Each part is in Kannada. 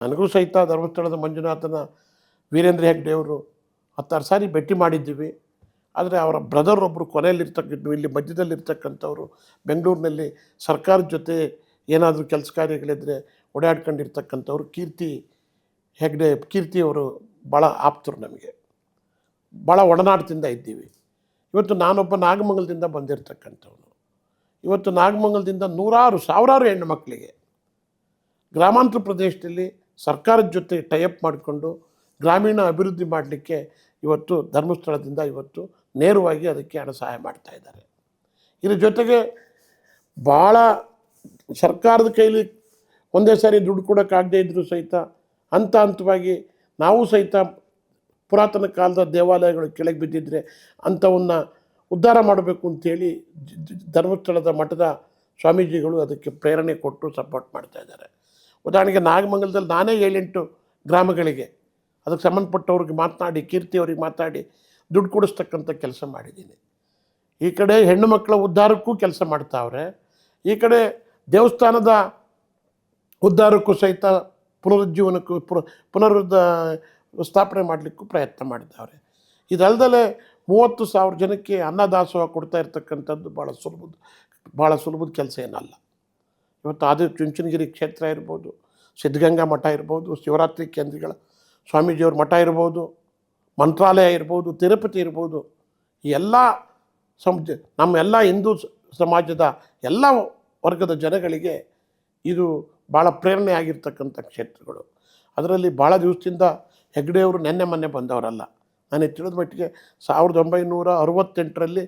ನನಗೂ ಸಹಿತ ಧರ್ಮಸ್ಥಳದ ಮಂಜುನಾಥನ ವೀರೇಂದ್ರ ಹೆಗ್ಡೆ ಅವರು 10 ಸಾರಿ ಭೇಟಿ ಮಾಡಿದ್ದೀವಿ. ಆದರೆ ಅವರ ಬ್ರದರ್ ಒಬ್ಬರು ಕೊನೆಯಲ್ಲಿರ್ತಕ್ಕಂಥ ಇಲ್ಲಿ ಮಧ್ಯದಲ್ಲಿರ್ತಕ್ಕಂಥವ್ರು ಬೆಂಗಳೂರಿನಲ್ಲಿ ಸರ್ಕಾರದ ಜೊತೆ ಏನಾದರೂ ಕೆಲಸ ಕಾರ್ಯಗಳಿದ್ದರೆ ಓಡಾಡ್ಕೊಂಡಿರ್ತಕ್ಕಂಥವ್ರು ಕೀರ್ತಿಯವರು ಭಾಳ ಆಪ್ತರು ನಮಗೆ, ಭಾಳ ಒಡನಾಟದಿಂದ ಇದ್ದೀವಿ. ಇವತ್ತು ನಾನೊಬ್ಬ ನಾಗಮಂಗಲದಿಂದ ಬಂದಿರತಕ್ಕಂಥವನು. ಇವತ್ತು ನಾಗಮಂಗಲದಿಂದ ಸಾವಿರಾರು ಹೆಣ್ಣು ಮಕ್ಕಳಿಗೆ ಗ್ರಾಮಾಂತರ ಪ್ರದೇಶದಲ್ಲಿ ಸರ್ಕಾರದ ಜೊತೆ ಟೈಅಪ್ ಮಾಡಿಕೊಂಡು ಗ್ರಾಮೀಣ ಅಭಿವೃದ್ಧಿ ಮಾಡಲಿಕ್ಕೆ ಇವತ್ತು ಧರ್ಮಸ್ಥಳದಿಂದ ಇವತ್ತು ನೇರವಾಗಿ ಅದಕ್ಕೆ ಹಣ ಸಹಾಯ ಮಾಡ್ತಾ ಇದ್ದಾರೆ. ಇದ್ರ ಜೊತೆಗೆ ಭಾಳ ಸರ್ಕಾರದ ಕೈಲಿ ಒಂದೇ ಸಾರಿ ದುಡ್ಡು ಕೊಡೋಕ್ಕಾಗದೇ ಇದ್ದರೂ ಸಹಿತ ಹಂತವಾಗಿ ನಾವು ಸಹಿತ ಪುರಾತನ ಕಾಲದ ದೇವಾಲಯಗಳು ಕೆಳಗೆ ಬಿದ್ದಿದ್ದರೆ ಅಂಥವನ್ನ ಉದ್ಧಾರ ಮಾಡಬೇಕು ಅಂಥೇಳಿ ಧರ್ಮಸ್ಥಳದ ಮಠದ ಸ್ವಾಮೀಜಿಗಳು ಅದಕ್ಕೆ ಪ್ರೇರಣೆ ಕೊಟ್ಟು ಸಪೋರ್ಟ್ ಮಾಡ್ತಾಯಿದ್ದಾರೆ. ಉದಾಹರಣೆಗೆ ನಾಗಮಂಗಲದಲ್ಲಿ ನಾನೇ 7-8 ಗ್ರಾಮಗಳಿಗೆ ಅದಕ್ಕೆ ಸಂಬಂಧಪಟ್ಟವ್ರಿಗೆ ಮಾತನಾಡಿ ಕೀರ್ತಿಯವ್ರಿಗೆ ಮಾತಾಡಿ ದುಡ್ಡು ಕೊಡಿಸ್ತಕ್ಕಂಥ ಕೆಲಸ ಮಾಡಿದ್ದೀನಿ. ಈ ಕಡೆ ಹೆಣ್ಣು ಮಕ್ಕಳ ಉದ್ಧಾರಕ್ಕೂ ಕೆಲಸ ಮಾಡ್ತಾವ್ರೆ, ಈ ಕಡೆ ದೇವಸ್ಥಾನದ ಉದ್ಧಾರಕ್ಕೂ ಸಹಿತ ಪುನರುಜ್ಜೀವನಕ್ಕೂ ಸ್ಥಾಪನೆ ಮಾಡಲಿಕ್ಕೂ ಪ್ರಯತ್ನ ಮಾಡಿದ್ದಾವ್ರೆ. ಇದಲ್ಲದೆ 30,000 ಜನಕ್ಕೆ ಅನ್ನದಾಸೋಹ ಕೊಡ್ತಾ ಇರ್ತಕ್ಕಂಥದ್ದು ಭಾಳ ಸುಲಭದ ಕೆಲಸ ಏನಲ್ಲ. ಇವತ್ತು ಅದು ಚುಂಚನಗಿರಿ ಕ್ಷೇತ್ರ ಇರ್ಬೋದು, ಸಿದ್ಧಗಂಗಾ ಮಠ ಇರ್ಬೋದು, ಶಿವರಾತ್ರಿ ಕೇಂದ್ರಗಳ ಸ್ವಾಮೀಜಿಯವ್ರ ಮಠ ಇರ್ಬೋದು, ಮಂತ್ರಾಲಯ ಇರ್ಬೋದು, ತಿರುಪತಿ ಇರ್ಬೋದು, ಈ ಎಲ್ಲ ನಮ್ಮೆಲ್ಲ ಹಿಂದೂ ಸಮಾಜದ ಎಲ್ಲ ವರ್ಗದ ಜನಗಳಿಗೆ ಇದು ಭಾಳ ಪ್ರೇರಣೆ ಆಗಿರ್ತಕ್ಕಂಥ ಕ್ಷೇತ್ರಗಳು. ಅದರಲ್ಲಿ ಭಾಳ ದಿವಸದಿಂದ ಹೆಗ್ಡೆಯವರು ಮೊನ್ನೆ ಬಂದವರಲ್ಲ. ನನಗೆ ತಿಳಿದ ಮಟ್ಟಿಗೆ 1968ರಲ್ಲಿ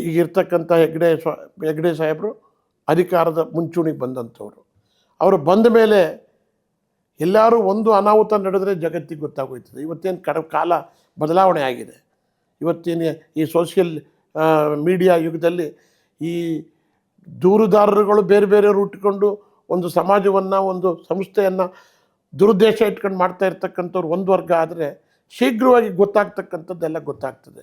ಈಗಿರ್ತಕ್ಕಂಥ ಹೆಗ್ಡೆ ಸಾಹೇಬರು ಅಧಿಕಾರದ ಮುಂಚೂಣಿಗೆ ಬಂದಂಥವ್ರು. ಅವರು ಬಂದ ಮೇಲೆ ಎಲ್ಲರೂ ಒಂದು ಅನಾಹುತ ನಡೆದರೆ ಜಗತ್ತಿಗೆ ಗೊತ್ತಾಗೋಯ್ತದೆ. ಇವತ್ತೇನು ಕಾಲ ಬದಲಾವಣೆ ಆಗಿದೆ. ಇವತ್ತಿನ ಈ ಸೋಷಿಯಲ್ ಮೀಡಿಯಾ ಯುಗದಲ್ಲಿ ಈ ದೂರುದಾರರುಗಳು ಬೇರೆ ಬೇರೆಯವರು ಇಟ್ಕೊಂಡು ಒಂದು ಸಮಾಜವನ್ನು ಒಂದು ಸಂಸ್ಥೆಯನ್ನು ದುರುದ್ದೇಶ ಇಟ್ಕೊಂಡು ಮಾಡ್ತಾ ಇರ್ತಕ್ಕಂಥವ್ರು ಒಂದು ವರ್ಗ ಆದರೆ ಶೀಘ್ರವಾಗಿ ಗೊತ್ತಾಗ್ತಕ್ಕಂಥದ್ದೆಲ್ಲ ಗೊತ್ತಾಗ್ತದೆ.